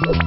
DPRD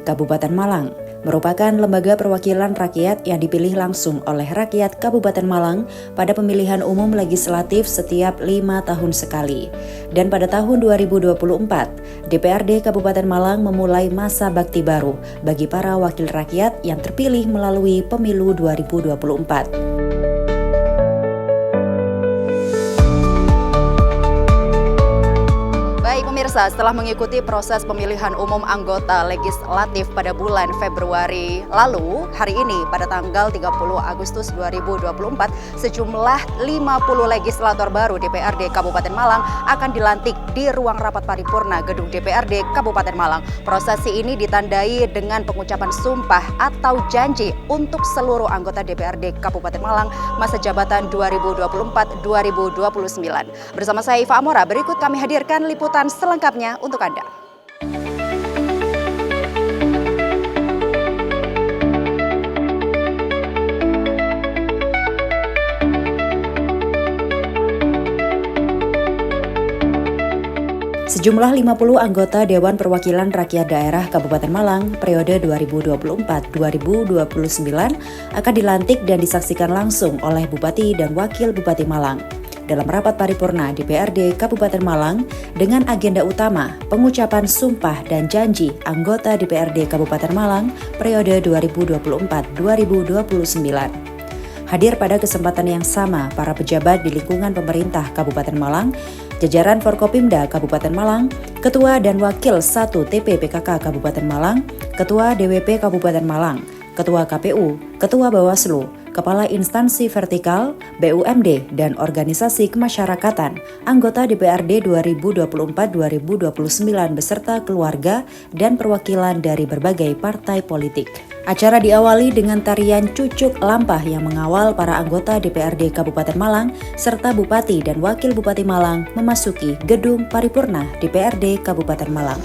Kabupaten Malang merupakan lembaga perwakilan rakyat yang dipilih langsung oleh rakyat Kabupaten Malang pada pemilihan umum legislatif setiap 5 tahun sekali. Dan pada tahun 2024, DPRD Kabupaten Malang memulai masa bakti baru bagi para wakil rakyat yang terpilih melalui pemilu 2024. Pemirsa, setelah mengikuti proses pemilihan umum anggota legislatif pada bulan Februari lalu, hari ini pada tanggal 30 Agustus 2024, sejumlah 50 legislator baru DPRD Kabupaten Malang akan dilantik di ruang rapat paripurna gedung DPRD Kabupaten Malang. Prosesi ini ditandai dengan pengucapan sumpah atau janji untuk seluruh anggota DPRD Kabupaten Malang masa jabatan 2024-2029. Bersama saya Iva Amora, berikut kami hadirkan liputan selengkapnya untuk Anda. Sejumlah 50 anggota Dewan Perwakilan Rakyat Daerah Kabupaten Malang periode 2024-2029 akan dilantik dan disaksikan langsung oleh Bupati dan Wakil Bupati Malang dalam rapat paripurna DPRD Kabupaten Malang dengan agenda utama pengucapan sumpah dan janji anggota DPRD Kabupaten Malang periode 2024-2029. Hadir pada kesempatan yang sama para pejabat di lingkungan pemerintah Kabupaten Malang, jajaran Forkopimda Kabupaten Malang, Ketua dan Wakil 1 TP PKK Kabupaten Malang, Ketua DWP Kabupaten Malang, Ketua KPU, Ketua Bawaslu, Kepala Instansi Vertikal, BUMD, dan Organisasi Kemasyarakatan, anggota DPRD 2024-2029 beserta keluarga dan perwakilan dari berbagai partai politik. Acara diawali dengan tarian Cucuk Lampah yang mengawal para anggota DPRD Kabupaten Malang serta Bupati dan Wakil Bupati Malang memasuki gedung paripurna DPRD Kabupaten Malang.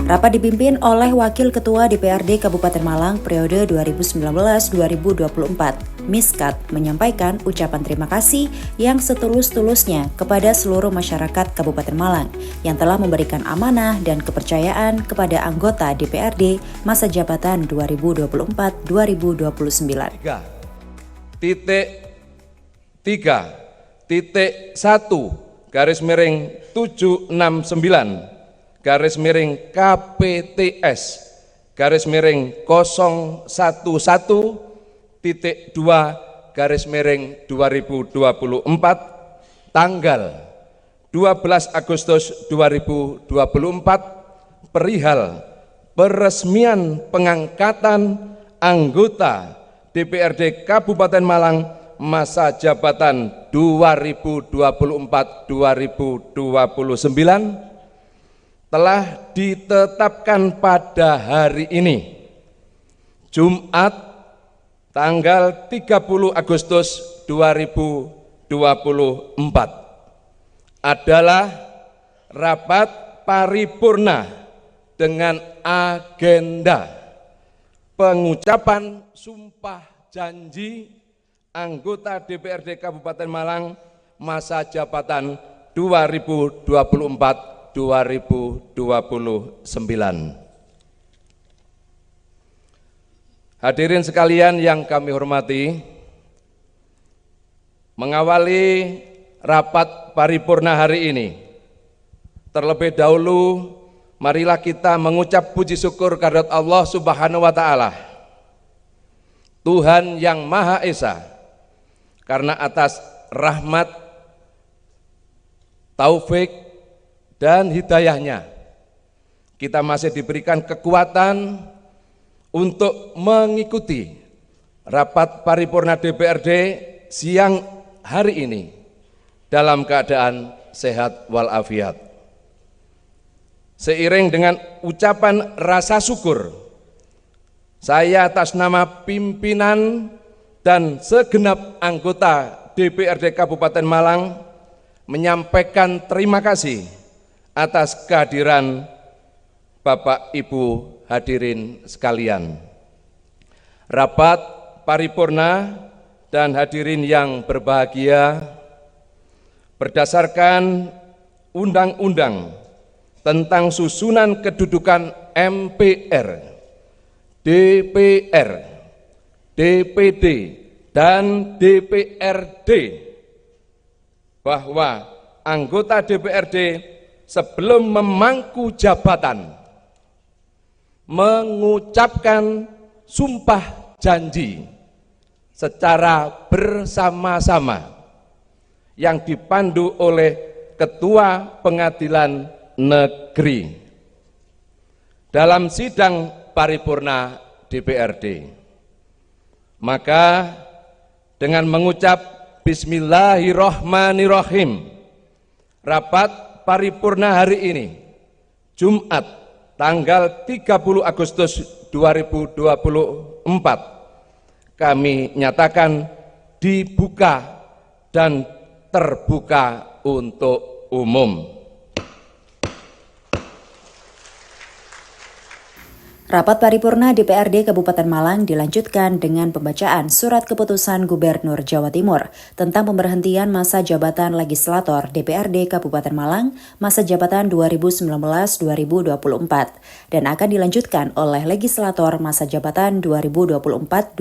Rapat dipimpin oleh Wakil Ketua DPRD Kabupaten Malang periode 2019-2024. Miskat menyampaikan ucapan terima kasih yang setulus-tulusnya kepada seluruh masyarakat Kabupaten Malang yang telah memberikan amanah dan kepercayaan kepada anggota DPRD masa jabatan 2024-2029. 3.1/769 garis miring KPTS garis miring 011.2 garis miring 2024 tanggal 12 Agustus 2024 perihal peresmian pengangkatan anggota DPRD Kabupaten Malang masa jabatan 2024-2029 telah ditetapkan pada hari ini, Jumat, tanggal 30 Agustus 2024, adalah rapat paripurna dengan agenda pengucapan sumpah janji anggota DPRD Kabupaten Malang masa jabatan 2024-2029. Hadirin sekalian yang kami hormati, mengawali rapat paripurna hari ini, terlebih dahulu marilah kita mengucap puji syukur kehadirat Allah Subhanahu wa Ta'ala, Tuhan yang Maha Esa, karena atas rahmat, taufik, dan hidayahnya kita masih diberikan kekuatan untuk mengikuti rapat paripurna DPRD siang hari ini dalam keadaan sehat walafiat. Seiring dengan ucapan rasa syukur, saya atas nama pimpinan dan segenap anggota DPRD Kabupaten Malang menyampaikan terima kasih atas kehadiran Bapak Ibu hadirin sekalian. Rapat paripurna dan hadirin yang berbahagia, berdasarkan Undang-Undang tentang susunan kedudukan MPR, DPR, DPD, dan DPRD, bahwa anggota DPRD sebelum memangku jabatan mengucapkan sumpah janji secara bersama-sama yang dipandu oleh Ketua Pengadilan Negeri dalam sidang paripurna DPRD. Maka dengan mengucap Bismillahirrahmanirrahim, rapat paripurna hari ini, Jumat tanggal 30 Agustus 2024, kami nyatakan dibuka dan terbuka untuk umum. Rapat paripurna DPRD Kabupaten Malang dilanjutkan dengan pembacaan surat keputusan Gubernur Jawa Timur tentang pemberhentian masa jabatan legislator DPRD Kabupaten Malang masa jabatan 2019-2024 dan akan dilanjutkan oleh legislator masa jabatan 2024-2029.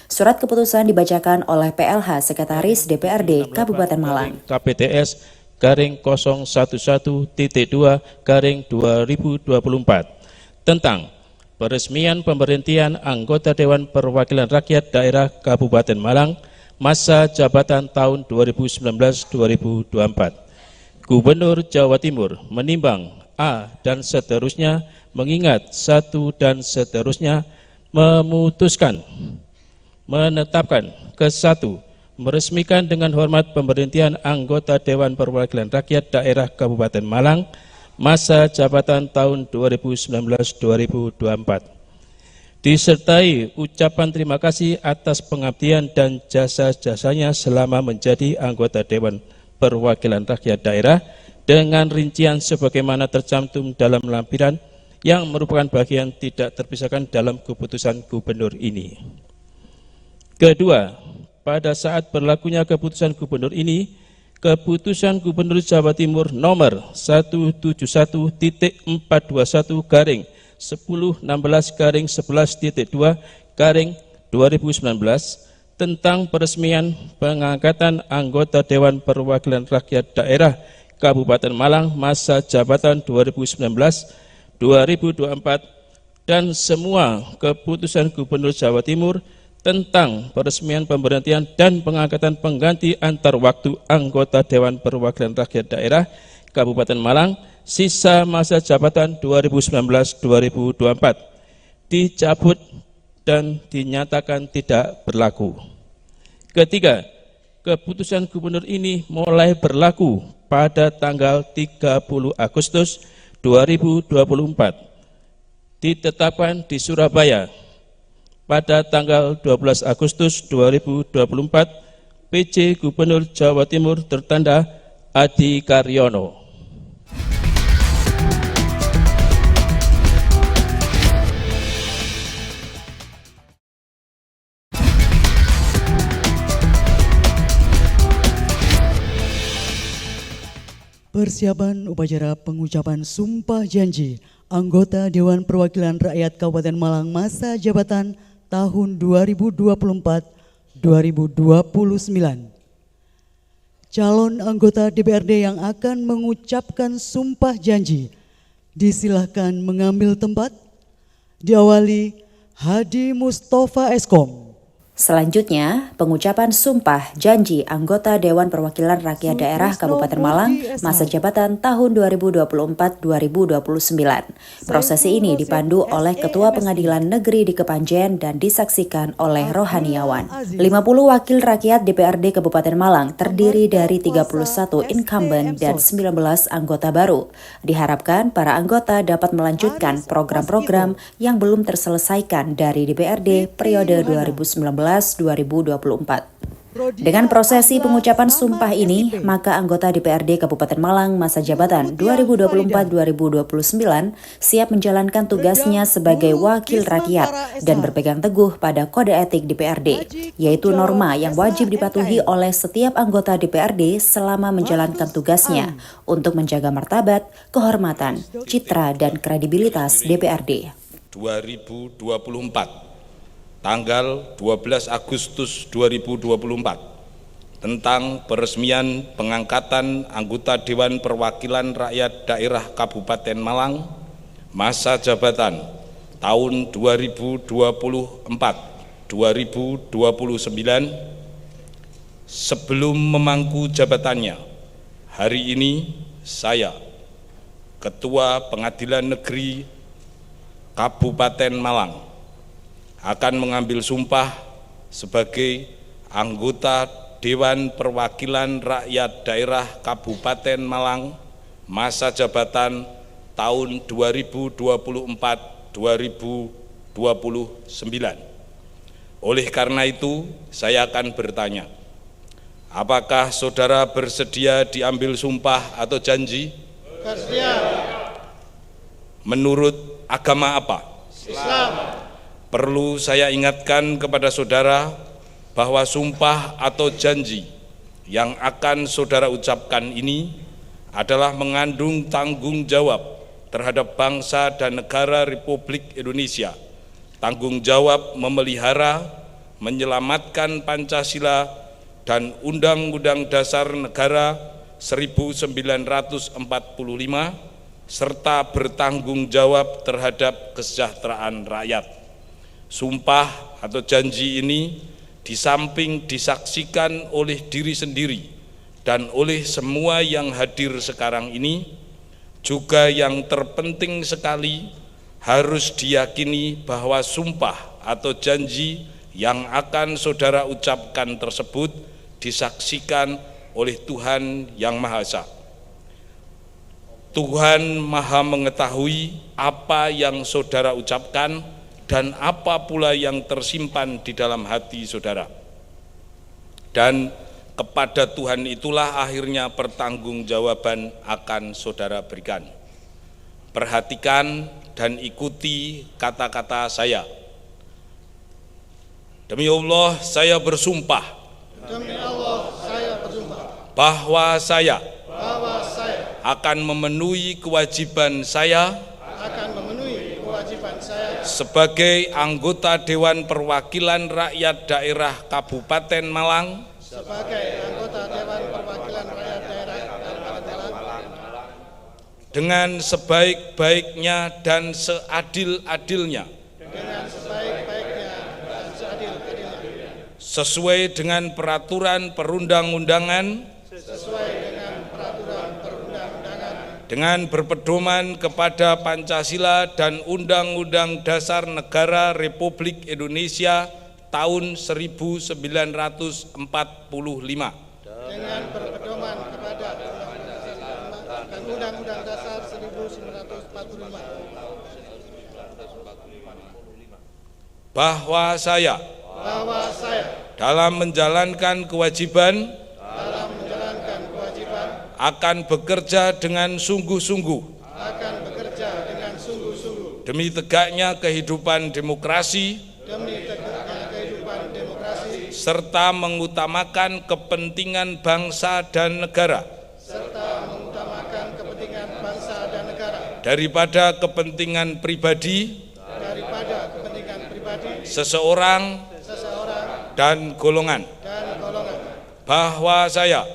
Surat keputusan dibacakan oleh PLH Sekretaris DPRD Kabupaten Malang. KPTS /011-2/2024 tentang peresmian pemberhentian anggota Dewan Perwakilan Rakyat Daerah Kabupaten Malang masa jabatan tahun 2019-2024. Gubernur Jawa Timur menimbang A dan seterusnya, mengingat satu dan seterusnya, memutuskan menetapkan ke-1 meresmikan dengan hormat pemberhentian anggota Dewan Perwakilan Rakyat Daerah Kabupaten Malang masa jabatan tahun 2019-2024. Disertai ucapan terima kasih atas pengabdian dan jasa-jasanya selama menjadi anggota Dewan Perwakilan Rakyat Daerah dengan rincian sebagaimana tercantum dalam lampiran yang merupakan bagian tidak terpisahkan dalam keputusan gubernur ini. Kedua, pada saat berlakunya keputusan gubernur ini, Keputusan Gubernur Jawa Timur nomor 171.421/1016/11.2/2019 tentang peresmian pengangkatan anggota Dewan Perwakilan Rakyat Daerah Kabupaten Malang masa jabatan 2019-2024 dan semua keputusan Gubernur Jawa Timur tentang peresmian pemberhentian dan pengangkatan pengganti antar waktu anggota Dewan Perwakilan Rakyat Daerah Kabupaten Malang sisa masa jabatan 2019-2024 dicabut dan dinyatakan tidak berlaku. Ketiga, keputusan gubernur ini mulai berlaku pada tanggal 30 Agustus 2024, ditetapkan di Surabaya pada tanggal 12 Agustus 2024, PJ Gubernur Jawa Timur tertanda Adi Karyono. Persiapan upacara pengucapan sumpah janji anggota Dewan Perwakilan Rakyat Kabupaten Malang masa jabatan tahun 2024-2029. Calon anggota DPRD yang akan mengucapkan sumpah janji disilahkan mengambil tempat. Diawali Hadi Mustafa Eskom. Selanjutnya, pengucapan sumpah janji anggota Dewan Perwakilan Rakyat Daerah Kabupaten Malang masa jabatan tahun 2024-2029. Prosesi ini dipandu oleh Ketua Pengadilan Negeri di Kepanjen dan disaksikan oleh rohaniawan. 50 wakil rakyat DPRD Kabupaten Malang terdiri dari 31 incumbent dan 19 anggota baru. Diharapkan para anggota dapat melanjutkan program-program yang belum terselesaikan dari DPRD periode 2019-2024. Dengan prosesi pengucapan sumpah ini, maka anggota DPRD Kabupaten Malang masa jabatan 2024-2029 siap menjalankan tugasnya sebagai wakil rakyat dan berpegang teguh pada kode etik DPRD, yaitu norma yang wajib dipatuhi oleh setiap anggota DPRD selama menjalankan tugasnya untuk menjaga martabat, kehormatan, citra, dan kredibilitas DPRD. 2024 tanggal 12 Agustus 2024 tentang peresmian pengangkatan anggota Dewan Perwakilan Rakyat Daerah Kabupaten Malang masa jabatan tahun 2024-2029. Sebelum memangku jabatannya, hari ini saya, Ketua Pengadilan Negeri Kabupaten Malang, akan mengambil sumpah sebagai anggota Dewan Perwakilan Rakyat Daerah Kabupaten Malang masa jabatan tahun 2024-2029. Oleh karena itu, saya akan bertanya, apakah saudara bersedia diambil sumpah atau janji? Bersedia. Menurut agama apa? Islam. Perlu saya ingatkan kepada saudara bahwa sumpah atau janji yang akan saudara ucapkan ini adalah mengandung tanggung jawab terhadap bangsa dan negara Republik Indonesia, tanggung jawab memelihara, menyelamatkan Pancasila dan Undang-Undang Dasar Negara 1945, serta bertanggung jawab terhadap kesejahteraan rakyat. Sumpah atau janji ini di samping disaksikan oleh diri sendiri dan oleh semua yang hadir sekarang ini, juga yang terpenting sekali harus diyakini bahwa sumpah atau janji yang akan saudara ucapkan tersebut disaksikan oleh Tuhan Yang Maha Esa. Tuhan Maha mengetahui apa yang saudara ucapkan dan apa pula yang tersimpan di dalam hati saudara. Dan kepada Tuhan itulah akhirnya pertanggungjawaban akan saudara berikan. Perhatikan dan ikuti kata-kata saya. Demi Allah saya bersumpah. Demi Allah saya bersumpah. Bahwa saya akan memenuhi kewajiban saya sebagai anggota Dewan Perwakilan Rakyat Daerah Kabupaten Malang dengan sebaik-baiknya dan seadil-adilnya, sesuai dengan peraturan perundang-undangan, dengan berpedoman kepada Pancasila dan Undang-Undang Dasar Negara Republik Indonesia tahun 1945. Dengan berpedoman kepada dan Undang-Undang Dasar 1945. Bahwa saya dalam menjalankan kewajiban akan bekerja dengan sungguh-sungguh demi tegaknya kehidupan demokrasi, serta mengutamakan kepentingan bangsa dan negara, daripada kepentingan pribadi seseorang dan golongan, bahwa saya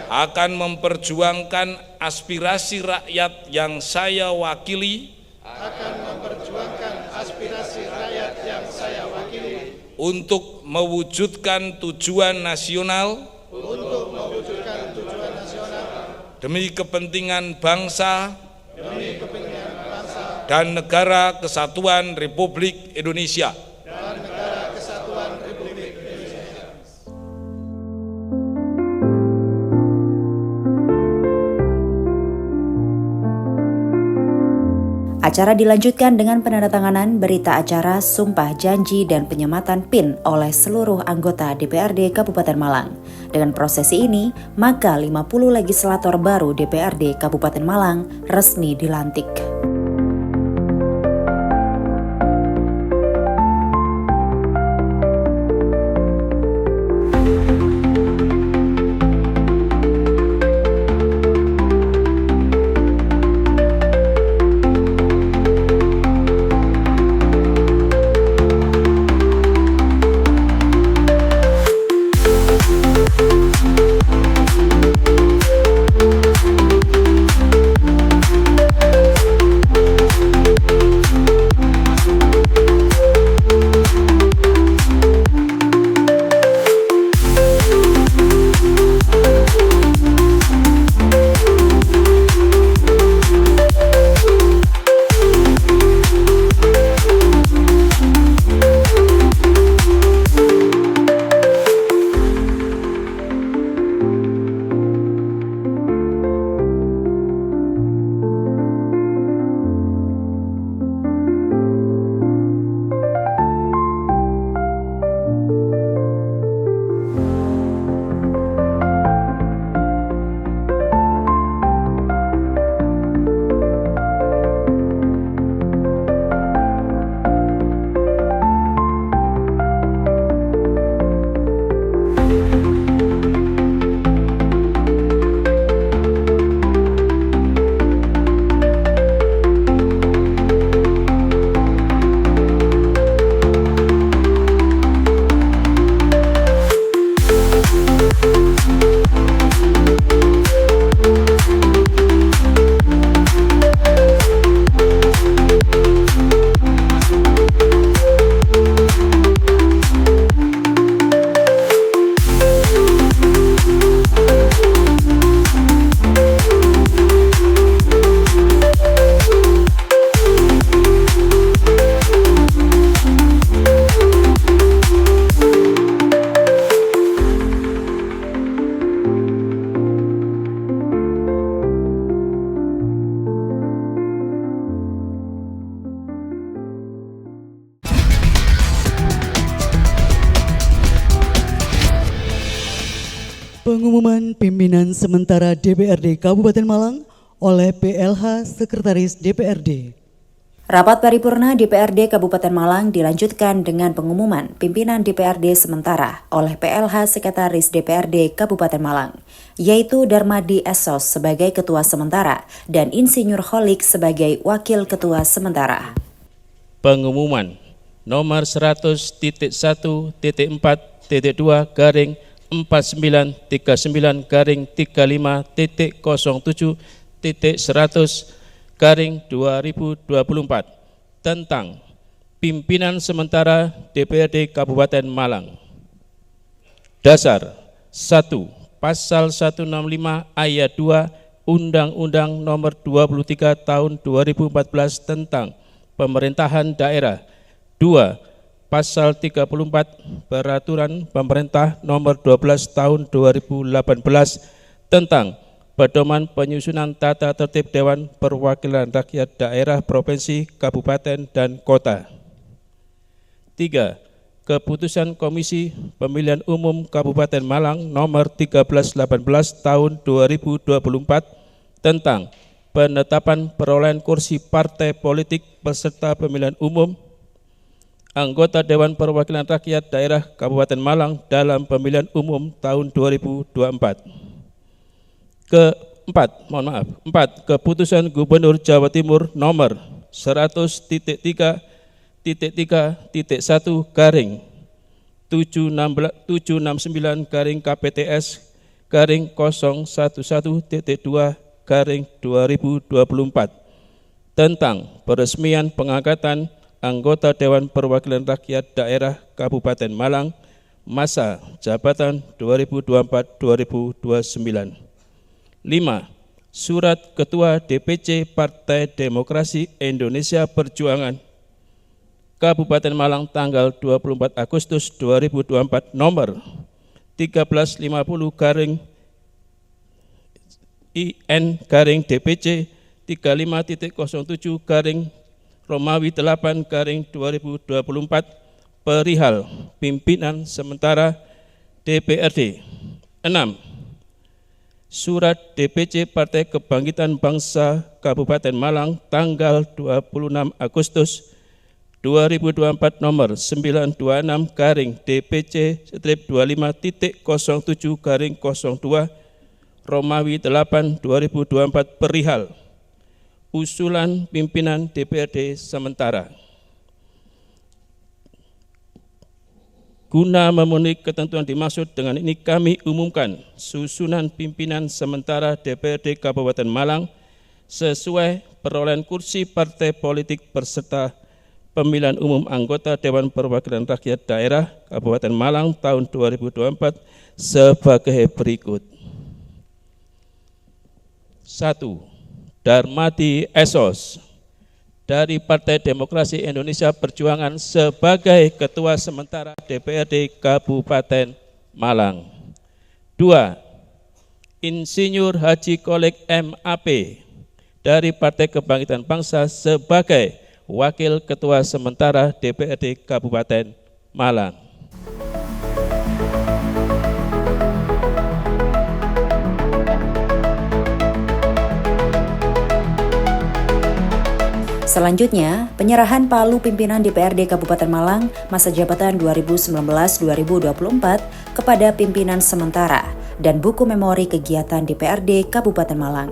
akan memperjuangkan aspirasi rakyat yang saya wakili untuk mewujudkan tujuan nasional demi kepentingan bangsa dan negara kesatuan Republik Indonesia. Acara dilanjutkan dengan penandatanganan berita acara Sumpah Janji dan penyematan PIN oleh seluruh anggota DPRD Kabupaten Malang. Dengan prosesi ini, maka 50 legislator baru DPRD Kabupaten Malang resmi dilantik. Pengumuman pimpinan sementara DPRD Kabupaten Malang oleh PLH Sekretaris DPRD. Rapat paripurna DPRD Kabupaten Malang dilanjutkan dengan pengumuman pimpinan DPRD sementara oleh PLH Sekretaris DPRD Kabupaten Malang, yaitu Darmadi Esos sebagai Ketua Sementara dan Insinyur Holik sebagai Wakil Ketua Sementara. Pengumuman nomor 100.1.4.2/39-39-39-30/100/2024 tentang pimpinan sementara DPRD Kabupaten Malang. Dasar 1. Pasal 165 ayat 2 Undang-Undang Nomor 23 Tahun 2014 tentang Pemerintahan Daerah. 2. Pasal 34 Peraturan Pemerintah Nomor 12 Tahun 2018 tentang Pedoman Penyusunan Tata Tertib Dewan Perwakilan Rakyat Daerah Provinsi, Kabupaten, dan Kota. 3. Keputusan Komisi Pemilihan Umum Kabupaten Malang Nomor 1318 Tahun 2024 tentang penetapan perolehan kursi partai politik peserta pemilihan umum anggota Dewan Perwakilan Rakyat Daerah Kabupaten Malang dalam pemilihan umum tahun 2024. 4. Keputusan Gubernur Jawa Timur nomor 100.3/769/KPTS/011.2/2024 tentang peresmian pengangkatan anggota Dewan Perwakilan Rakyat Daerah Kabupaten Malang masa jabatan 2024-2029. 5. Surat Ketua DPC Partai Demokrasi Indonesia Perjuangan Kabupaten Malang tanggal 24 Agustus 2024 nomor 1350-IN-DPC 35.07-Romawi 8-2024 perihal pimpinan sementara DPRD. 6. Surat DPC Partai Kebangkitan Bangsa Kabupaten Malang tanggal 26 Agustus 2024 nomor 926-DPC/25.07-02 Romawi 8/2024 perihal usulan pimpinan DPRD sementara. Guna memenuhi ketentuan dimaksud dengan ini kami umumkan susunan pimpinan sementara DPRD Kabupaten Malang sesuai perolehan kursi partai politik beserta pemilihan umum anggota Dewan Perwakilan Rakyat Daerah Kabupaten Malang tahun 2024 sebagai berikut. 1. Darmadi Esos dari Partai Demokrasi Indonesia Perjuangan sebagai Ketua Sementara DPRD Kabupaten Malang. 2. Insinyur Haji Kolek MAP dari Partai Kebangkitan Bangsa sebagai Wakil Ketua Sementara DPRD Kabupaten Malang. Selanjutnya, penyerahan palu pimpinan DPRD Kabupaten Malang masa jabatan 2019-2024 kepada pimpinan sementara dan buku memori kegiatan DPRD Kabupaten Malang.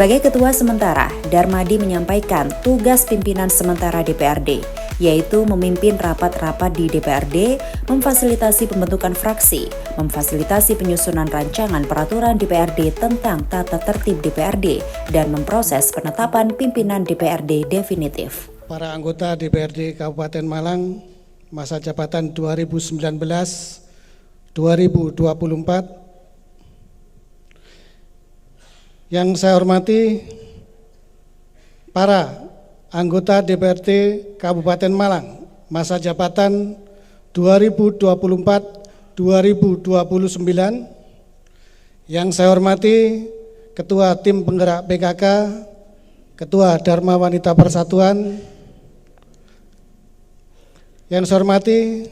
Sebagai Ketua Sementara, Darmadi menyampaikan tugas pimpinan sementara DPRD, yaitu memimpin rapat-rapat di DPRD, memfasilitasi pembentukan fraksi, memfasilitasi penyusunan rancangan peraturan DPRD tentang tata tertib DPRD, dan memproses penetapan pimpinan DPRD definitif. Para anggota DPRD Kabupaten Malang, masa jabatan 2019-2024, yang saya hormati para anggota DPRD Kabupaten Malang masa jabatan 2024-2029, yang saya hormati Ketua Tim Penggerak PKK, Ketua Dharma Wanita Persatuan, yang saya hormati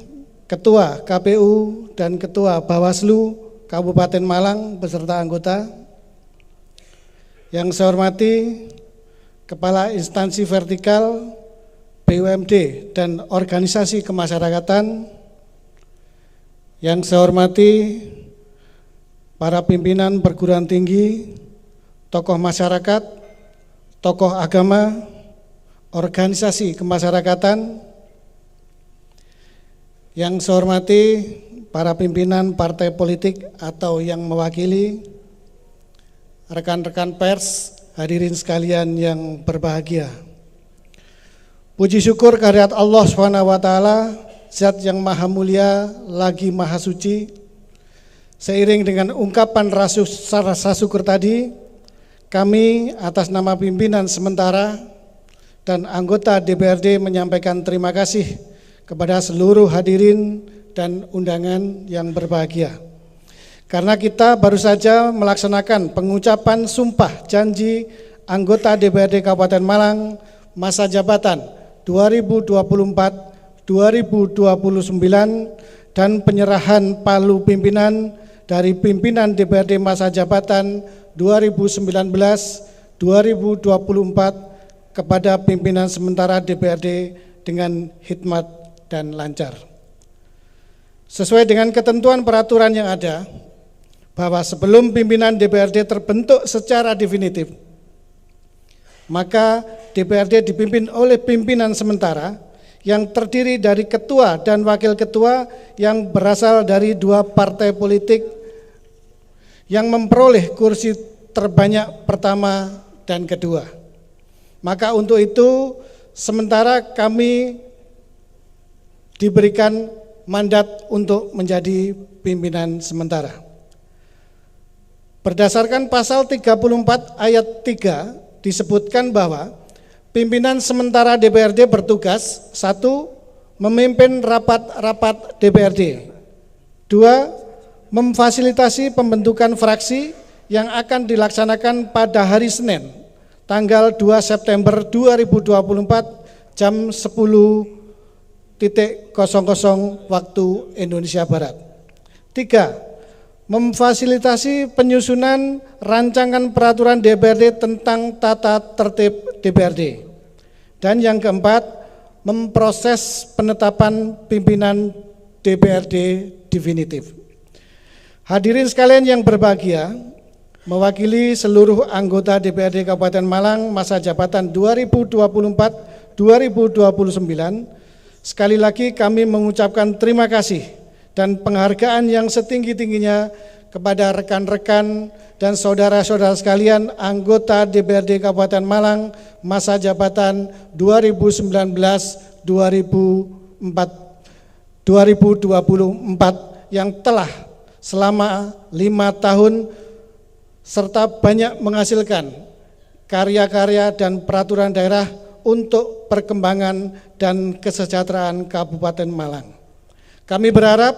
Ketua KPU dan Ketua Bawaslu Kabupaten Malang beserta anggota, yang saya hormati Kepala Instansi Vertikal, BUMD, dan Organisasi Kemasyarakatan, yang saya hormati para pimpinan perguruan tinggi, tokoh masyarakat, tokoh agama, organisasi kemasyarakatan, Yang saya hormati para pimpinan partai politik atau yang mewakili, rekan-rekan pers, hadirin sekalian yang berbahagia. Puji syukur kehadirat Allah SWT, Zat yang maha mulia lagi maha suci. Seiring dengan ungkapan rasa syukur tadi, kami atas nama pimpinan sementara dan anggota DPRD menyampaikan terima kasih kepada seluruh hadirin dan undangan yang berbahagia. Karena kita baru saja melaksanakan pengucapan sumpah janji anggota DPRD Kabupaten Malang masa jabatan 2024-2029 dan penyerahan palu pimpinan dari pimpinan DPRD masa jabatan 2019-2024 kepada pimpinan sementara DPRD dengan hikmat dan lancar. Sesuai dengan ketentuan peraturan yang ada, bahwa sebelum pimpinan DPRD terbentuk secara definitif, maka DPRD dipimpin oleh pimpinan sementara yang terdiri dari ketua dan wakil ketua yang berasal dari dua partai politik yang memperoleh kursi terbanyak pertama dan kedua. Maka untuk itu sementara kami diberikan mandat untuk menjadi pimpinan sementara. Berdasarkan pasal 34 ayat 3 disebutkan bahwa pimpinan sementara DPRD bertugas 1. Memimpin rapat-rapat DPRD. 2. Memfasilitasi pembentukan fraksi yang akan dilaksanakan pada hari Senin tanggal 2 September 2024 jam 10.00 waktu Indonesia Barat. 3. Memfasilitasi penyusunan rancangan peraturan DPRD tentang tata tertib DPRD. Dan yang keempat, memproses penetapan pimpinan DPRD definitif. Hadirin sekalian yang berbahagia, mewakili seluruh anggota DPRD Kabupaten Malang masa jabatan 2024-2029, sekali lagi kami mengucapkan terima kasih dan penghargaan yang setinggi-tingginya kepada rekan-rekan dan saudara-saudara sekalian anggota DPRD Kabupaten Malang masa jabatan 2019-2024 yang telah selama 5 tahun serta banyak menghasilkan karya-karya dan peraturan daerah untuk perkembangan dan kesejahteraan Kabupaten Malang. Kami berharap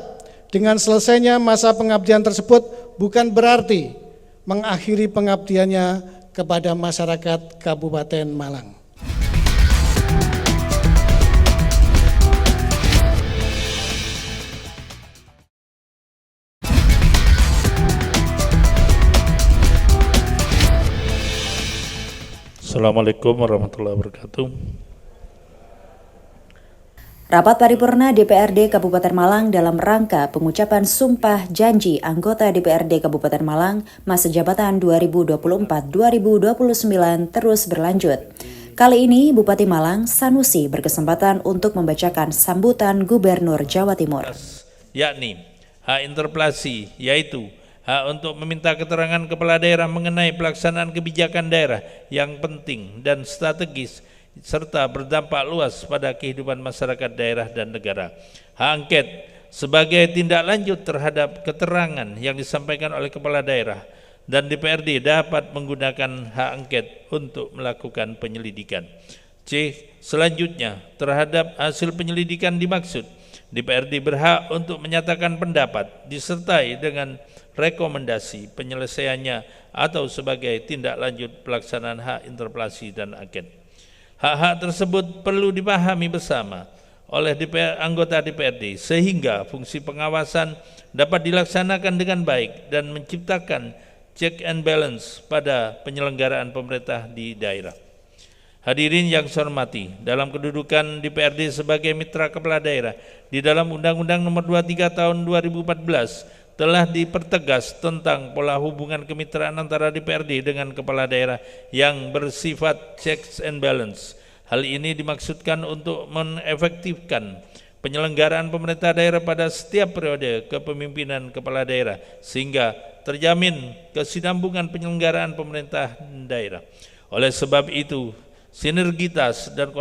dengan selesainya masa pengabdian tersebut bukan berarti mengakhiri pengabdiannya kepada masyarakat Kabupaten Malang. Assalamualaikum warahmatullahi wabarakatuh. Rapat paripurna DPRD Kabupaten Malang dalam rangka pengucapan sumpah janji anggota DPRD Kabupaten Malang masa jabatan 2024-2029 terus berlanjut. Kali ini Bupati Malang Sanusi berkesempatan untuk membacakan sambutan Gubernur Jawa Timur. Yakni hak interpelasi, yaitu hak untuk meminta keterangan kepala daerah mengenai pelaksanaan kebijakan daerah yang penting dan strategis serta berdampak luas pada kehidupan masyarakat daerah dan negara. Hak angket sebagai tindak lanjut terhadap keterangan yang disampaikan oleh kepala daerah, dan DPRD dapat menggunakan hak angket untuk melakukan penyelidikan. C. Selanjutnya, terhadap hasil penyelidikan dimaksud, DPRD berhak untuk menyatakan pendapat disertai dengan rekomendasi penyelesaiannya atau sebagai tindak lanjut pelaksanaan hak interpelasi dan angket. Hak-hak tersebut perlu dipahami bersama oleh anggota DPRD sehingga fungsi pengawasan dapat dilaksanakan dengan baik dan menciptakan check and balance pada penyelenggaraan pemerintah di daerah. Hadirin yang saya hormati, dalam kedudukan DPRD sebagai mitra kepala daerah di dalam Undang-Undang Nomor 23 Tahun 2014 telah dipertegas tentang pola hubungan kemitraan antara DPRD dengan kepala daerah yang bersifat checks and balance. Hal ini dimaksudkan untuk mengefektifkan penyelenggaraan pemerintah daerah pada setiap periode kepemimpinan kepala daerah sehingga terjamin kesinambungan penyelenggaraan pemerintah daerah. Oleh sebab itu, sinergitas dan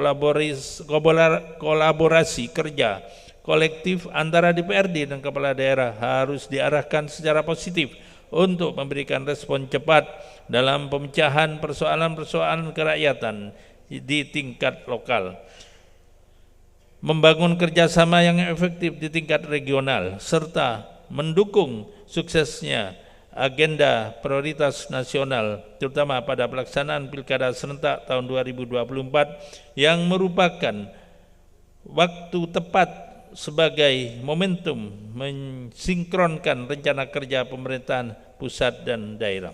kolaborasi kerja kolektif antara DPRD dan kepala daerah harus diarahkan secara positif untuk memberikan respon cepat dalam pemecahan persoalan-persoalan kerakyatan di tingkat lokal, membangun kerjasama yang efektif di tingkat regional, serta mendukung suksesnya agenda prioritas nasional, terutama pada pelaksanaan Pilkada serentak tahun 2024 yang merupakan waktu tepat sebagai momentum mensinkronkan rencana kerja pemerintahan pusat dan daerah.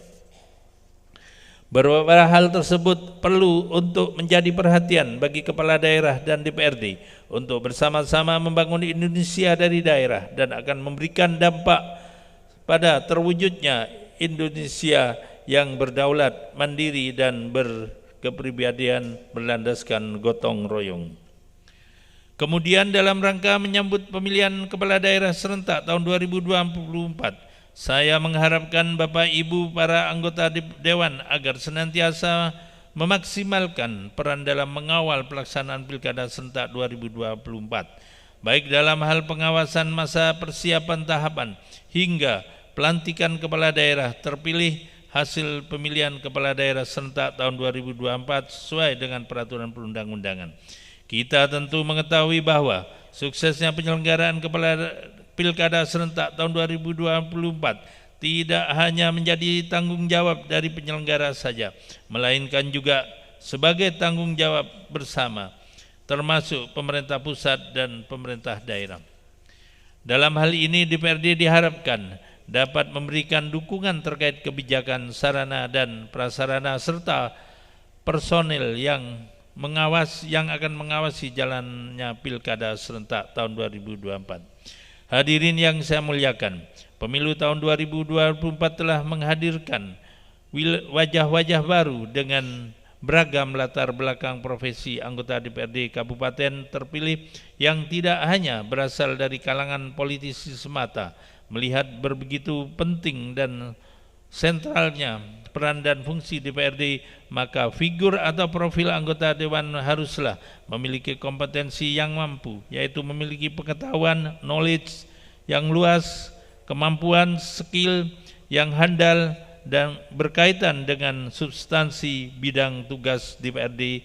Beberapa hal tersebut perlu untuk menjadi perhatian bagi kepala daerah dan DPRD untuk bersama-sama membangun Indonesia dari daerah dan akan memberikan dampak pada terwujudnya Indonesia yang berdaulat, mandiri dan berkepribadian berlandaskan gotong royong. Kemudian dalam rangka menyambut pemilihan kepala daerah serentak tahun 2024, saya mengharapkan Bapak Ibu para anggota Dewan agar senantiasa memaksimalkan peran dalam mengawal pelaksanaan Pilkada serentak 2024, baik dalam hal pengawasan masa persiapan tahapan hingga pelantikan kepala daerah terpilih hasil pemilihan kepala daerah serentak tahun 2024 sesuai dengan peraturan perundang-undangan. Kita tentu mengetahui bahwa suksesnya penyelenggaraan Pilkada serentak tahun 2024 tidak hanya menjadi tanggung jawab dari penyelenggara saja, melainkan juga sebagai tanggung jawab bersama, termasuk pemerintah pusat dan pemerintah daerah. Dalam hal ini DPRD diharapkan dapat memberikan dukungan terkait kebijakan, sarana dan prasarana serta personil yang akan mengawasi jalannya Pilkada serentak tahun 2024. Hadirin yang saya muliakan, pemilu tahun 2024 telah menghadirkan wajah-wajah baru dengan beragam latar belakang profesi anggota DPRD Kabupaten terpilih yang tidak hanya berasal dari kalangan politisi semata. Melihat begitu penting dan sentralnya peran dan fungsi DPRD, maka figur atau profil anggota Dewan haruslah memiliki kompetensi yang mampu, yaitu memiliki pengetahuan, knowledge yang luas, kemampuan, skill yang handal dan berkaitan dengan substansi bidang tugas DPRD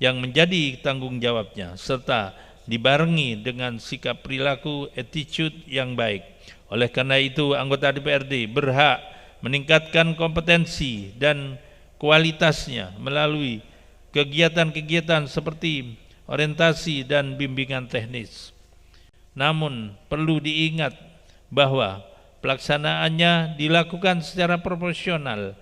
yang menjadi tanggung jawabnya, serta dibarengi dengan sikap perilaku, attitude yang baik. Oleh karena itu, anggota DPRD berhak meningkatkan kompetensi dan kualitasnya melalui kegiatan-kegiatan seperti orientasi dan bimbingan teknis. Namun perlu diingat bahwa pelaksanaannya dilakukan secara proporsional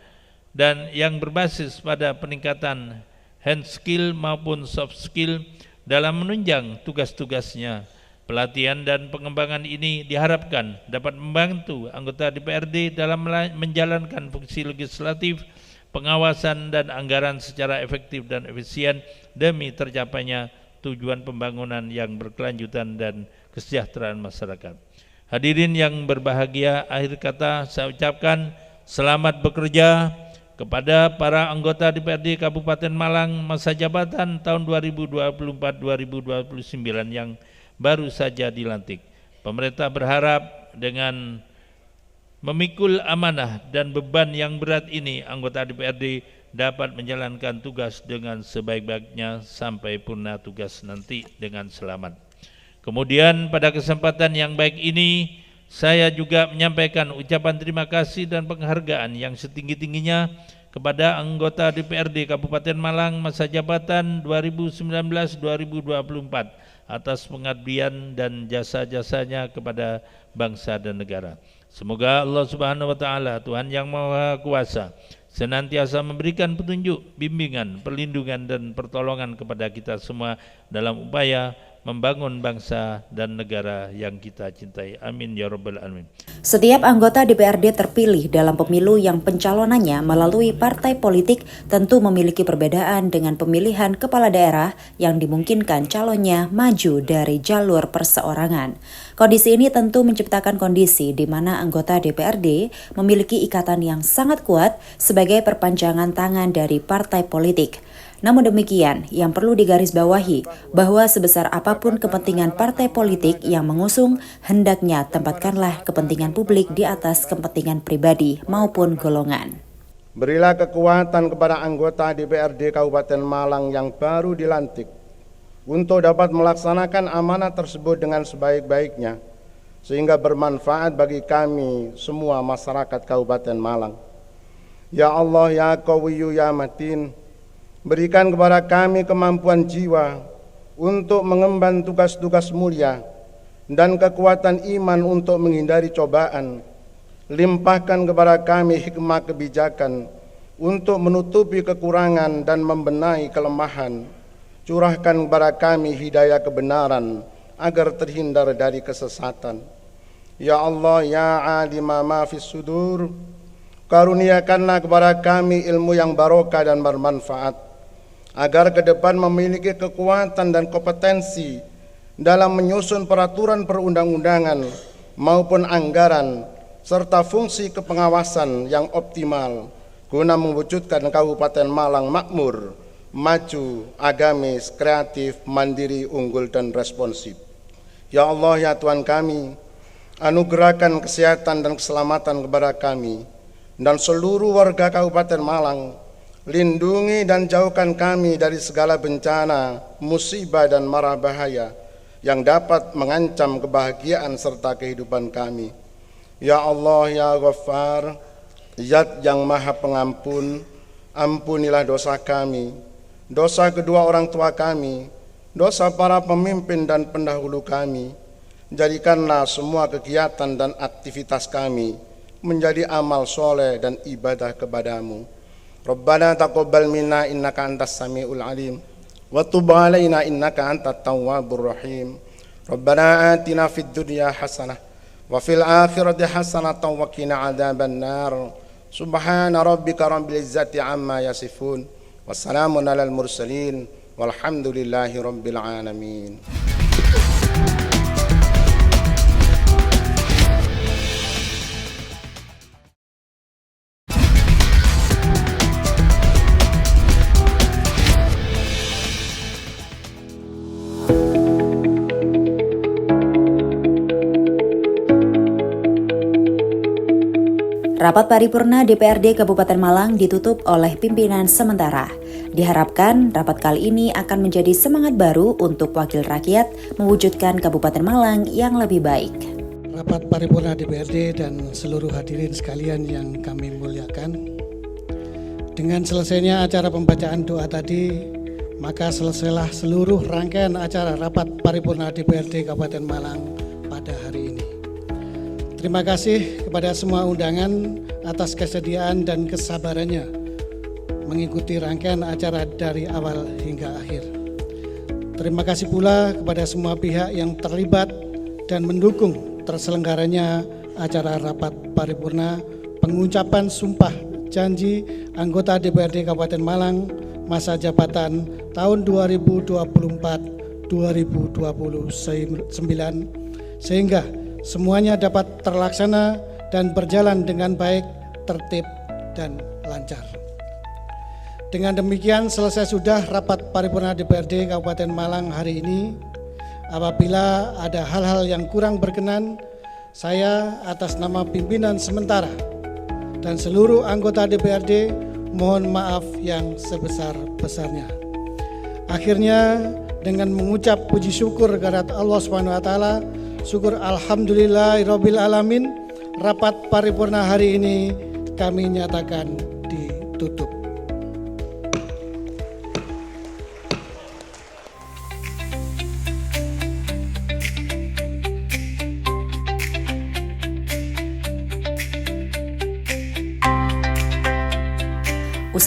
dan yang berbasis pada peningkatan hand skill maupun soft skill dalam menunjang tugas-tugasnya. Pelatihan dan pengembangan ini diharapkan dapat membantu anggota DPRD dalam menjalankan fungsi legislatif, pengawasan dan anggaran secara efektif dan efisien demi tercapainya tujuan pembangunan yang berkelanjutan dan kesejahteraan masyarakat. Hadirin yang berbahagia, akhir kata saya ucapkan selamat bekerja kepada para anggota DPRD Kabupaten Malang masa jabatan tahun 2024-2029 yang baru saja dilantik. Pemerintah berharap dengan memikul amanah dan beban yang berat ini, anggota DPRD dapat menjalankan tugas dengan sebaik-baiknya sampai purna tugas nanti dengan selamat. Kemudian pada kesempatan yang baik ini, saya juga menyampaikan ucapan terima kasih dan penghargaan yang setinggi-tingginya kepada anggota DPRD Kabupaten Malang masa jabatan 2019-2024 atas pengabdian dan jasa-jasanya kepada bangsa dan negara. Semoga Allah Subhanahu wa taala, Tuhan yang Maha Kuasa, senantiasa memberikan petunjuk, bimbingan, perlindungan dan pertolongan kepada kita semua dalam upaya membangun bangsa dan negara yang kita cintai. Amin ya rabbal alamin. Setiap anggota DPRD terpilih dalam pemilu yang pencalonannya melalui partai politik tentu memiliki perbedaan dengan pemilihan kepala daerah yang dimungkinkan calonnya maju dari jalur perseorangan. Kondisi ini tentu menciptakan kondisi di mana anggota DPRD memiliki ikatan yang sangat kuat sebagai perpanjangan tangan dari partai politik. Namun demikian, yang perlu digarisbawahi bahwa sebesar apapun kepentingan partai politik yang mengusung, hendaknya tempatkanlah kepentingan publik di atas kepentingan pribadi maupun golongan. Berilah kekuatan kepada anggota DPRD Kabupaten Malang yang baru dilantik untuk dapat melaksanakan amanah tersebut dengan sebaik-baiknya, sehingga bermanfaat bagi kami semua masyarakat Kabupaten Malang. Ya Allah, ya Qawiyyu, ya Matin, berikan kepada kami kemampuan jiwa untuk mengemban tugas-tugas mulia dan kekuatan iman untuk menghindari cobaan. Limpahkan kepada kami hikmah kebijakan untuk menutupi kekurangan dan membenahi kelemahan. Curahkan kepada kami hidayah kebenaran agar terhindar dari kesesatan. Ya Allah, ya alima ma fis sudur, karuniakanlah kepada kami ilmu yang barokah dan bermanfaat, agar ke depan memiliki kekuatan dan kompetensi dalam menyusun peraturan perundang-undangan maupun anggaran, serta fungsi kepengawasan yang optimal, guna mewujudkan Kabupaten Malang makmur, maju, agamis, kreatif, mandiri, unggul, dan responsif. Ya Allah, ya Tuhan kami, anugerahkan kesehatan dan keselamatan kepada kami dan seluruh warga Kabupaten Malang. Lindungi dan jauhkan kami dari segala bencana, musibah, dan mara bahaya yang dapat mengancam kebahagiaan serta kehidupan kami. Ya Allah, ya Ghaffar, Zat yang Maha Pengampun, ampunilah dosa kami, dosa kedua orang tua kami, dosa para pemimpin dan pendahulu kami. Jadikanlah semua kegiatan dan aktivitas kami menjadi amal soleh dan ibadah kepadamu. Rabbana taqabbal minna innaka antas samiul alim wa tub alaina innaka antat tawwabur rahim. Rabbana atina fid dunya hasanah wa fil akhirati hasanatan wa qina adzaban nar. Subhana rabbika rabbil izzati amma yasifun. Wassalamun alal mursalin walhamdulillahi rabbil alamin. Rapat paripurna DPRD Kabupaten Malang ditutup oleh pimpinan sementara. Diharapkan rapat kali ini akan menjadi semangat baru untuk wakil rakyat mewujudkan Kabupaten Malang yang lebih baik. Rapat paripurna DPRD dan seluruh hadirin sekalian yang kami muliakan. Dengan selesainya acara pembacaan doa tadi, maka selesailah seluruh rangkaian acara rapat paripurna DPRD Kabupaten Malang pada hari ini. Terima kasih kepada semua undangan atas kesediaan dan kesabarannya mengikuti rangkaian acara dari awal hingga akhir. Terima kasih pula kepada semua pihak yang terlibat dan mendukung terselenggaranya acara rapat paripurna pengucapan sumpah janji anggota DPRD Kabupaten Malang masa jabatan tahun 2024-2029 sehingga semuanya dapat terlaksana dan berjalan dengan baik, tertib, dan lancar. Dengan demikian selesai sudah rapat paripurna DPRD Kabupaten Malang hari ini. Apabila ada hal-hal yang kurang berkenan, saya atas nama pimpinan sementara dan seluruh anggota DPRD mohon maaf yang sebesar-besarnya. Akhirnya dengan mengucap puji syukur kehadirat Allah SWT, syukur alhamdulillahirabbil alamin, rapat paripurna hari ini kami nyatakan ditutup.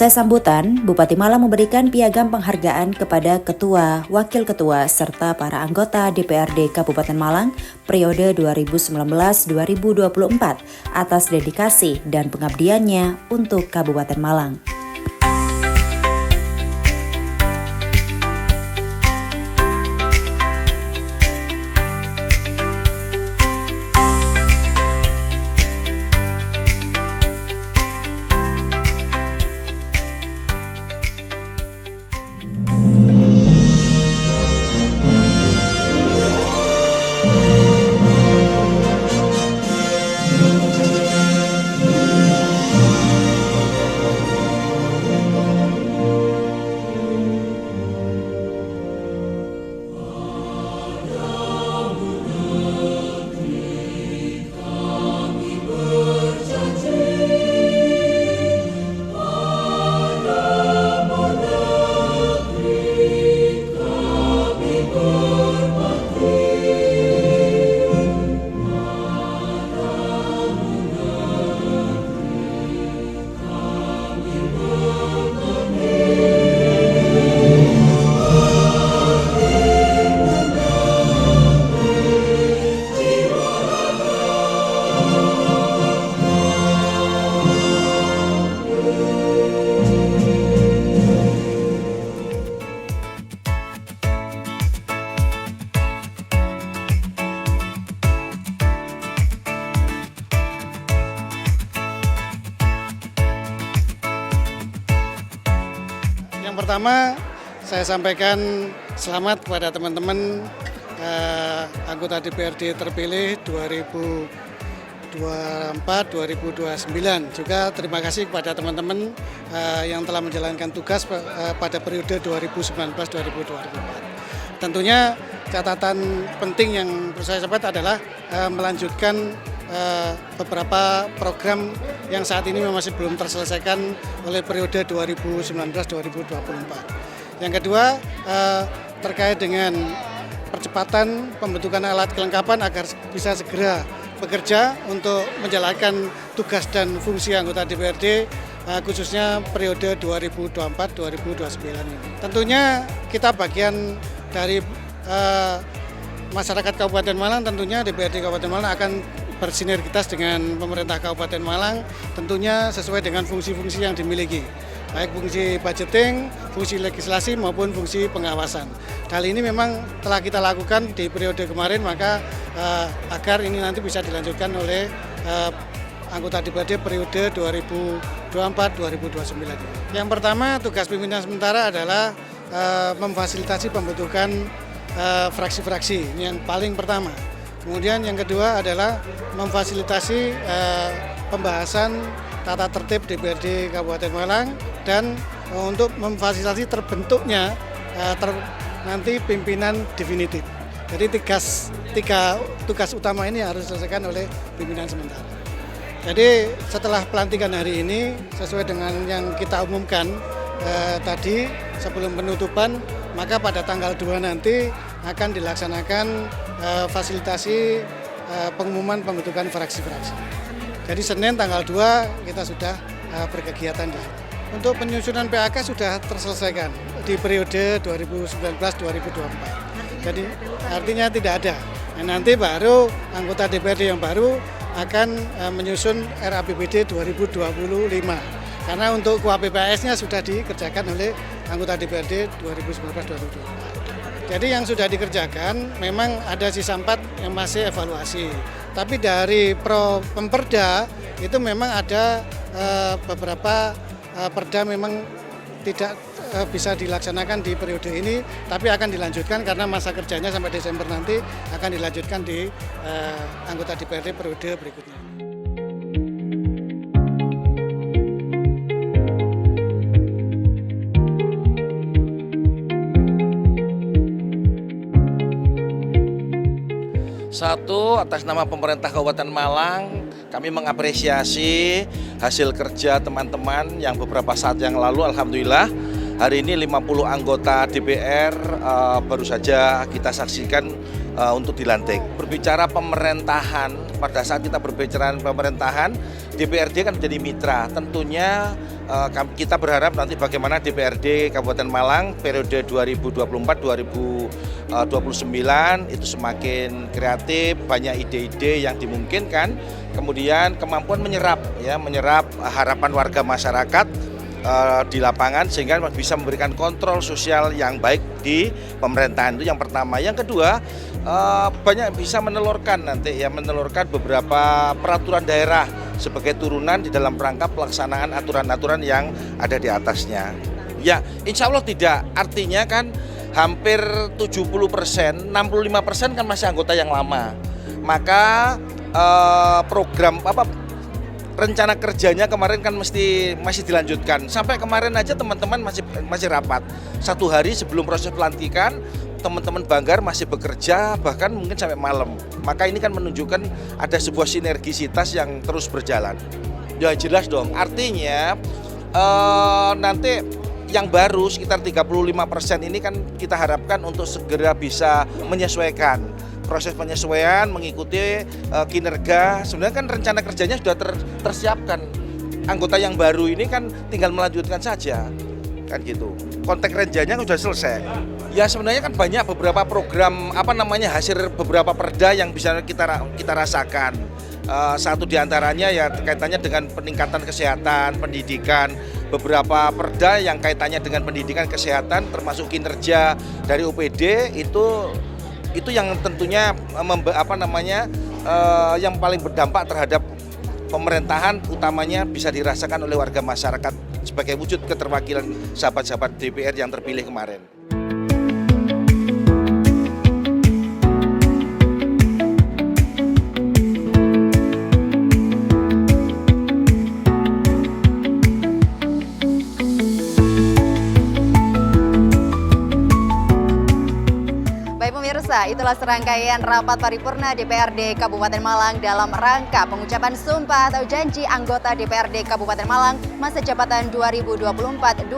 Usai sambutan, Bupati Malang memberikan piagam penghargaan kepada Ketua, Wakil Ketua, serta para anggota DPRD Kabupaten Malang periode 2019-2024 atas dedikasi dan pengabdiannya untuk Kabupaten Malang. Yang pertama, saya sampaikan selamat kepada teman-teman anggota DPRD terpilih 2024-2029. Juga terima kasih kepada teman-teman yang telah menjalankan tugas pada periode 2019-2024. Tentunya catatan penting yang perlu saya sampaikan adalah melanjutkan beberapa program yang saat ini masih belum terselesaikan oleh periode 2019-2024. Yang kedua, terkait dengan percepatan pembentukan alat kelengkapan agar bisa segera bekerja untuk menjalankan tugas dan fungsi anggota DPRD khususnya periode 2024-2029 ini. Tentunya kita bagian dari masyarakat Kabupaten Malang, tentunya DPRD Kabupaten Malang akan bersinergitas dengan pemerintah Kabupaten Malang, tentunya sesuai dengan fungsi-fungsi yang dimiliki, baik fungsi budgeting, fungsi legislasi maupun fungsi pengawasan. Hal ini memang telah kita lakukan di periode kemarin, maka agar ini nanti bisa dilanjutkan oleh anggota DPRD periode 2024-2029. Yang pertama, tugas pimpinan sementara adalah memfasilitasi pembentukan fraksi-fraksi, ini yang paling pertama. Kemudian yang kedua adalah memfasilitasi pembahasan tata tertib DPRD Kabupaten Malang dan untuk memfasilitasi terbentuknya nanti pimpinan definitif. Jadi tiga tugas utama ini harus diselesaikan oleh pimpinan sementara. Jadi setelah pelantikan hari ini sesuai dengan yang kita umumkan tadi sebelum penutupan, maka pada tanggal 2 nanti akan dilaksanakan fasilitasi pengumuman pembentukan fraksi-fraksi. Jadi Senin tanggal 2 kita sudah berkegiatan di sini. Untuk penyusunan PAK sudah terselesaikan di periode 2019-2024. Jadi artinya tidak ada. Nanti baru anggota DPRD yang baru akan menyusun RAPBD 2025. Karena untuk KUAPPAS-nya sudah dikerjakan oleh anggota DPRD 2019-2024. Jadi yang sudah dikerjakan memang ada sisa 4 yang masih evaluasi. Tapi dari Pemperda itu memang ada beberapa perda memang tidak bisa dilaksanakan di periode ini, tapi akan dilanjutkan karena masa kerjanya sampai Desember nanti akan dilanjutkan di anggota DPRD periode berikutnya. Satu, atas nama pemerintah Kabupaten Malang, kami mengapresiasi hasil kerja teman-teman yang beberapa saat yang lalu, alhamdulillah, hari ini 50 anggota DPR baru saja kita saksikan untuk dilantik. Berbicara pemerintahan, pada saat kita berbicara pemerintahan, DPRD kan menjadi mitra. Tentunya kita berharap nanti bagaimana DPRD Kabupaten Malang periode 2024-2029 itu semakin kreatif, banyak ide-ide yang dimungkinkan, kemudian kemampuan menyerap harapan warga masyarakat di lapangan sehingga bisa memberikan kontrol sosial yang baik di pemerintahan. Itu yang pertama. Yang kedua, banyak bisa menelurkan beberapa peraturan daerah sebagai turunan di dalam rangka pelaksanaan aturan-aturan yang ada di atasnya. Ya, insya Allah tidak. Artinya kan hampir 70%, 65% kan masih anggota yang lama. Maka program rencana kerjanya kemarin kan masih dilanjutkan. Sampai kemarin aja teman-teman masih rapat. 1 hari sebelum proses pelantikan, teman-teman Banggar masih bekerja bahkan mungkin sampai malam. Maka ini kan menunjukkan ada sebuah sinergisitas yang terus berjalan. Ya jelas dong. Artinya nanti yang baru sekitar 35% ini kan kita harapkan untuk segera bisa menyesuaikan. Proses penyesuaian mengikuti kinerja. Sebenarnya kan rencana kerjanya sudah tersiapkan. Anggota yang baru ini kan tinggal melanjutkan saja. Kan gitu. Konteks kerjanya sudah selesai. Ya sebenarnya kan banyak beberapa program hasil beberapa perda yang bisa kita rasakan. Satu diantaranya ya kaitannya dengan peningkatan kesehatan, pendidikan, beberapa perda yang kaitannya dengan pendidikan kesehatan termasuk kinerja dari OPD itu yang tentunya yang paling berdampak terhadap pemerintahan, utamanya bisa dirasakan oleh warga masyarakat sebagai wujud keterwakilan sahabat-sahabat DPR yang terpilih kemarin. Itulah serangkaian rapat paripurna DPRD Kabupaten Malang dalam rangka pengucapan sumpah atau janji anggota DPRD Kabupaten Malang masa jabatan 2024-2029.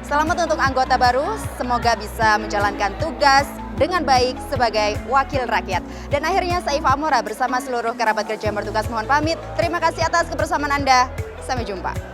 Selamat untuk anggota baru, semoga bisa menjalankan tugas dengan baik sebagai wakil rakyat. Dan akhirnya saya Iva Amora bersama seluruh kerabat kerja yang bertugas mohon pamit. Terima kasih atas kebersamaan Anda. Sampai jumpa.